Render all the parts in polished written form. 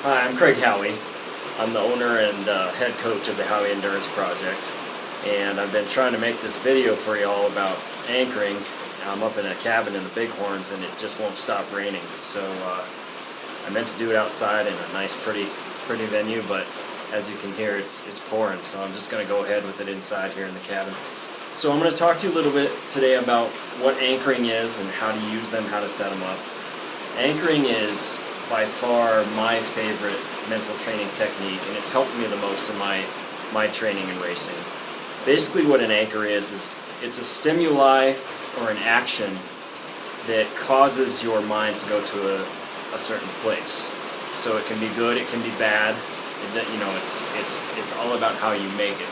Hi, I'm Craig Howie. I'm the owner and head coach of the Howie Endurance Project, and I've been trying to make this video for you all about anchoring. I'm up in a cabin in the Bighorns and it just won't stop raining, so I meant to do it outside in a nice pretty venue, but as you can hear it's pouring, so I'm just going to go ahead with it inside here in the cabin. So I'm going to talk to you a little bit today about what anchoring is and how to use them, how to set them up. Anchoring is by far my favorite mental training technique, and it's helped me the most in my training and racing. Basically what an anchor is it's a stimuli or an action that causes your mind to go to a certain place. So it can be good, it can be bad. It's all about how you make it.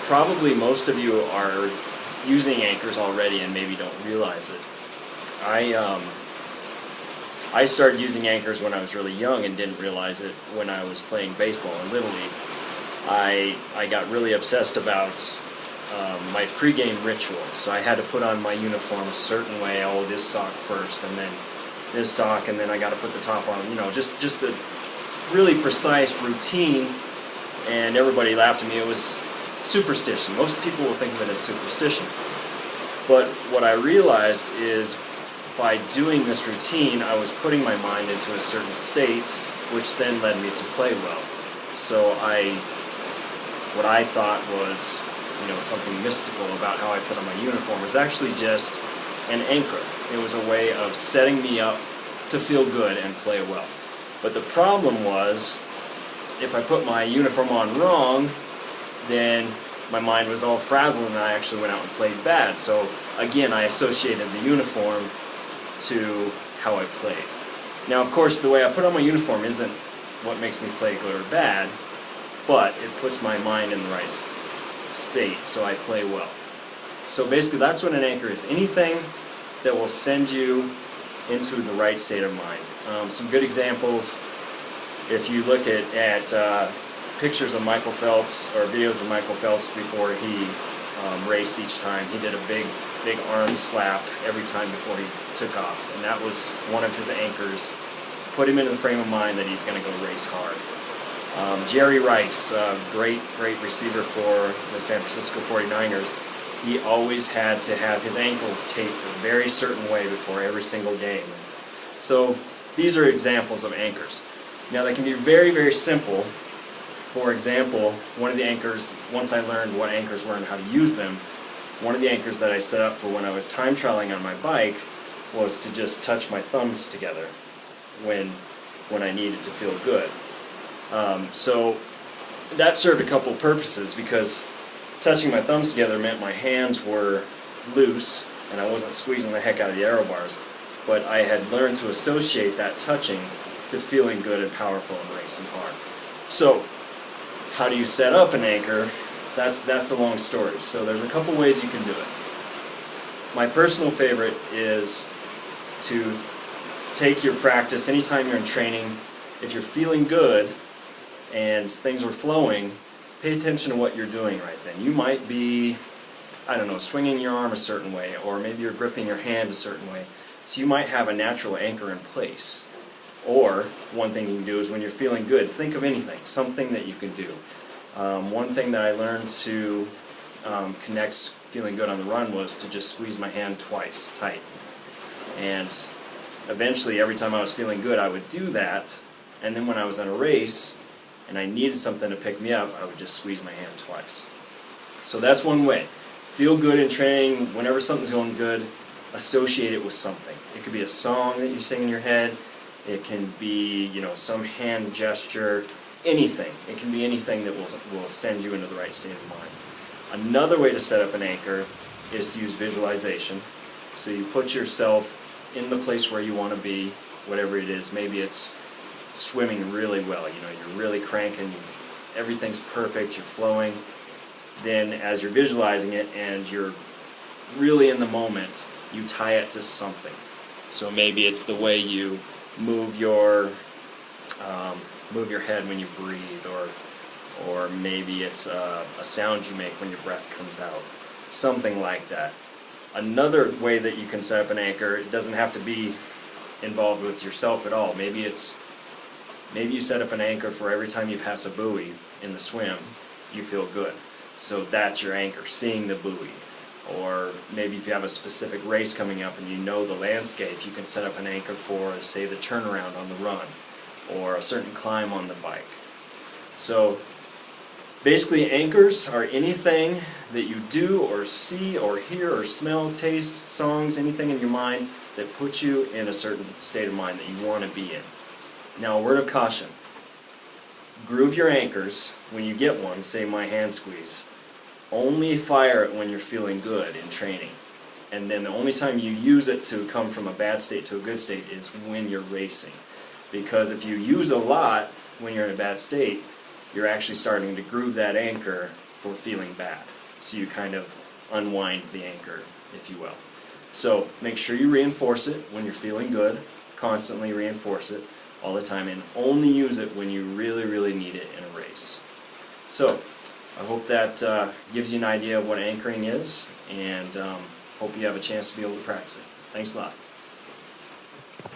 Probably most of you are using anchors already and maybe don't realize it. I started using anchors when I was really young and didn't realize it when I was playing baseball in Little League. I got really obsessed about my pregame ritual, so I had to put on my uniform a certain way. Oh, this sock first, and then this sock, and then I got to put the top on. Just a really precise routine, and everybody laughed at me. It was superstition. Most people will think of it as superstition. But what I realized is by doing this routine, I was putting my mind into a certain state, which then led me to play well. So what I thought was, something mystical about how I put on my uniform was actually just an anchor. It was a way of setting me up to feel good and play well. But the problem was, if I put my uniform on wrong, then my mind was all frazzled and I actually went out and played bad. So again, I associated the uniform to how I played. Now, of course, the way I put on my uniform isn't what makes me play good or bad, but it puts my mind in the right state, so I play well. So basically, that's what an anchor is. Anything that will send you into the right state of mind. Some good examples, if you look at pictures of Michael Phelps or videos of Michael Phelps before he raced each time, he did a big arm slap every time before he took off, and that was one of his anchors. Put him into the frame of mind that he's going to go race hard. Jerry Rice, great receiver for the San Francisco 49ers, he always had to have his ankles taped a very certain way before every single game. So these are examples of anchors. Now they can be very simple. For example, one of the anchors, once I learned what anchors were and how to use them, one of the anchors that I set up for when I was time trialing on my bike was to just touch my thumbs together when I needed to feel good. So that served a couple purposes, because touching my thumbs together meant my hands were loose and I wasn't squeezing the heck out of the aero bars, but I had learned to associate that touching to feeling good and powerful and racing hard. So how do you set up an anchor? That's a long story. So there's a couple ways you can do it. My personal favorite is to take your practice anytime you're in training. If you're feeling good and things are flowing, pay attention to what you're doing right then. You might be, swinging your arm a certain way, or maybe you're gripping your hand a certain way. So you might have a natural anchor in place. Or one thing you can do is when you're feeling good, think of anything, something that you can do. One thing that I learned to connect feeling good on the run was to just squeeze my hand twice, tight. And eventually, every time I was feeling good, I would do that. And then when I was on a race and I needed something to pick me up, I would just squeeze my hand twice. So that's one way. Feel good in training. Whenever something's going good, associate it with something. It could be a song that you sing in your head. It can be, some hand gesture, anything. It can be anything that will send you into the right state of mind. Another way to set up an anchor is to use visualization. So you put yourself in the place where you want to be, whatever it is. Maybe it's swimming really well, you're really cranking, everything's perfect, you're flowing. Then as you're visualizing it and you're really in the moment, you tie it to something. So maybe it's the way you move your head when you breathe, or maybe it's a sound you make when your breath comes out, something like that. Another way that you can set up an anchor, it doesn't have to be involved with yourself at all. Maybe it's Maybe you set up an anchor for every time you pass a buoy in the swim, you feel good. So that's your anchor, seeing the buoy. Or maybe if you have a specific race coming up and you know the landscape, you can set up an anchor for, say, the turnaround on the run, or a certain climb on the bike. So basically, anchors are anything that you do or see or hear or smell, taste, songs, anything in your mind that puts you in a certain state of mind that you want to be in. Now, a word of caution. Groove your anchors when you get one, say my hand squeeze. Only fire it when you're feeling good in training. And then the only time you use it to come from a bad state to a good state is when you're racing. Because if you use a lot when you're in a bad state, you're actually starting to groove that anchor for feeling bad. So you kind of unwind the anchor, if you will. So make sure you reinforce it when you're feeling good. Constantly reinforce it all the time, and only use it when you really, really need it in a race. So I hope that gives you an idea of what anchoring is, and hope you have a chance to be able to practice it. Thanks a lot.